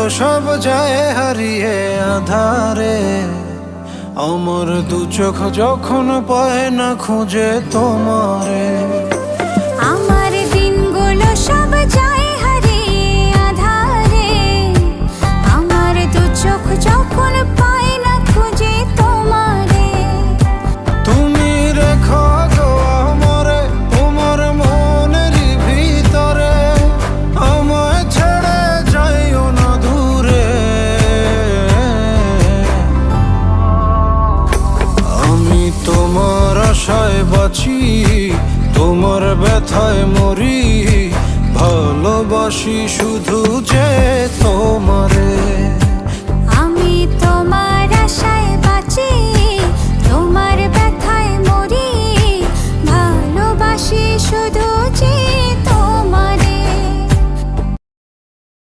সব যায় হারিয়ে আধারে। আমার দু চোখ যখন পায় না খুঁজে তোমারে। আমার দিনগুলো সব যায় হারিয়ে আঁধারে। আমার দু চোখ যখন পায় না খুঁজে তোমারে। তুমি রেখো গো আমারে তোমার মনেরই ভিতরে, আমায় ছেড়ে যাইও না দূরে। আমি তোমার আশায় বাঁচি, তোমার ব্যথায় মরি, ভালোবাসি শুধু যে তোমার।